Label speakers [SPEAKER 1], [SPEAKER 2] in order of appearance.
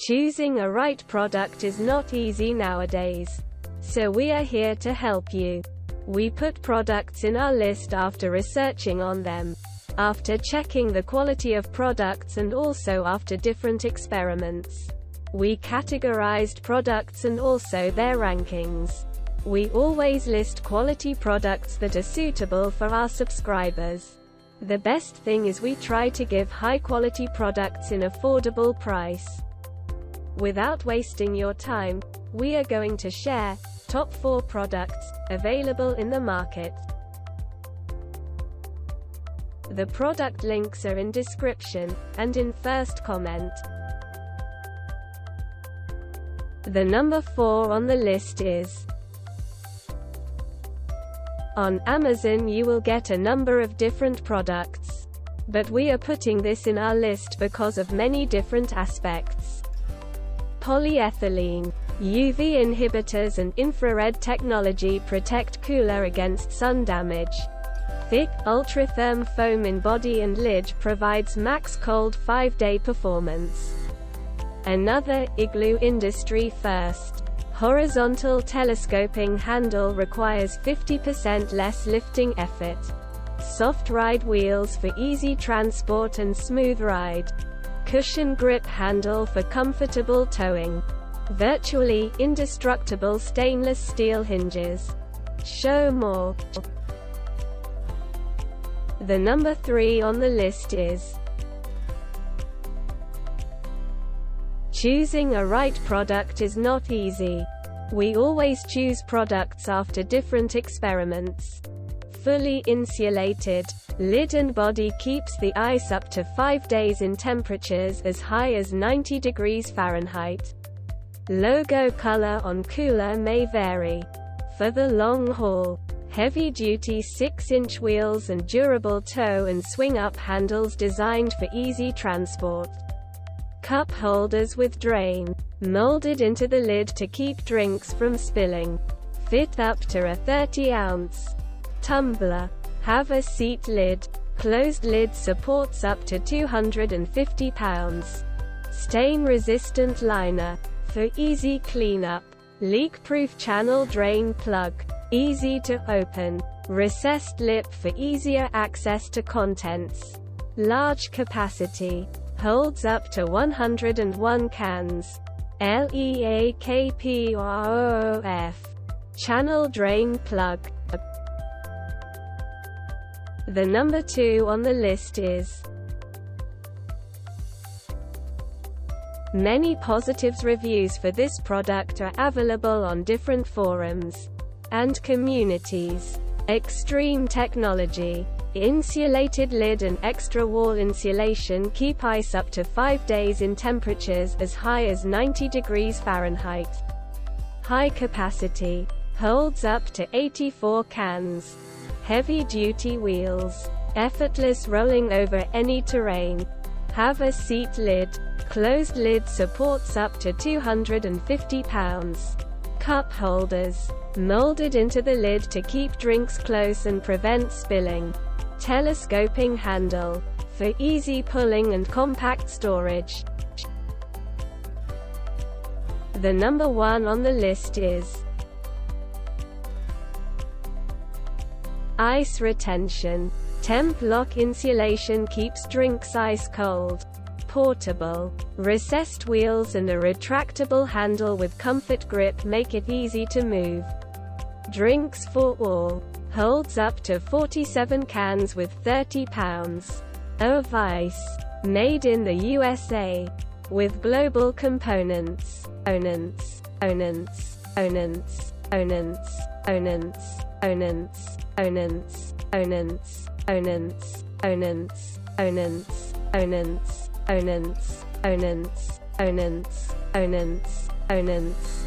[SPEAKER 1] Choosing a right product is not easy nowadays. So we are here to help you. We put products in our list after researching on them, after checking the quality of products, and also after different experiments. We categorized products and also their rankings. We always list quality products that are suitable for our subscribers. The best thing is we try to give high quality products in affordable price. Without wasting your time, we are going to share top 4 products available in the market. The product links are in description and in first comment. The number 4 on the list is on Amazon. You will get a number of different products, but we are putting this in our list because of many different aspects. Polyethylene. UV inhibitors and infrared technology protect cooler against sun damage. Thick, ultra-therm foam in body and lid provides max cold 5-day performance. Another, Igloo industry first. Horizontal telescoping handle requires 50% less lifting effort. Soft ride wheels for easy transport and smooth ride. Cushion grip handle for comfortable towing. Virtually indestructible stainless steel hinges. Show more. The number 3 on the list is choosing a right product is not easy. We always choose products after different experiments. Fully insulated. Lid and body keeps the ice up to 5 days in temperatures as high as 90 degrees Fahrenheit. Logo color on cooler may vary. For the long haul. Heavy-duty 6-inch wheels and durable tow and swing-up handles designed for easy transport. Cup holders with drain. Molded into the lid to keep drinks from spilling. Fit up to a 30-ounce tumbler. Have a seat lid. Closed lid supports up to 250 pounds. Stain-resistant liner. For easy cleanup. Leak-proof channel drain plug. Easy to open. Recessed lip for easier access to contents. Large capacity. Holds up to 101 cans. LEAKPROF. Channel drain plug. The number 2 on the list is many positives. Reviews for this product are available on different forums and communities. Extreme technology. Insulated lid and extra wall insulation keep ice up to 5 days in temperatures as high as 90 degrees Fahrenheit. High capacity. Holds up to 84 cans. Heavy-duty wheels. Effortless rolling over any terrain. Have a seat lid. Closed lid supports up to 250 pounds. Cup holders. Molded into the lid to keep drinks close and prevent spilling. Telescoping handle. For easy pulling and compact storage. The number 1 on the list is ice retention. Temp lock insulation keeps drinks ice cold. Portable. Recessed wheels and a retractable handle with comfort grip make it easy to move. Drinks for all. Holds up to 47 cans with 30 pounds of ice. Made in the USA. With global components. Onents. Onents. Onents. Onents. Onents. Onents. Onents. Onents. Onents. Onents. Onents. Onents. Onents. Onents. Onents. Onents. Onents.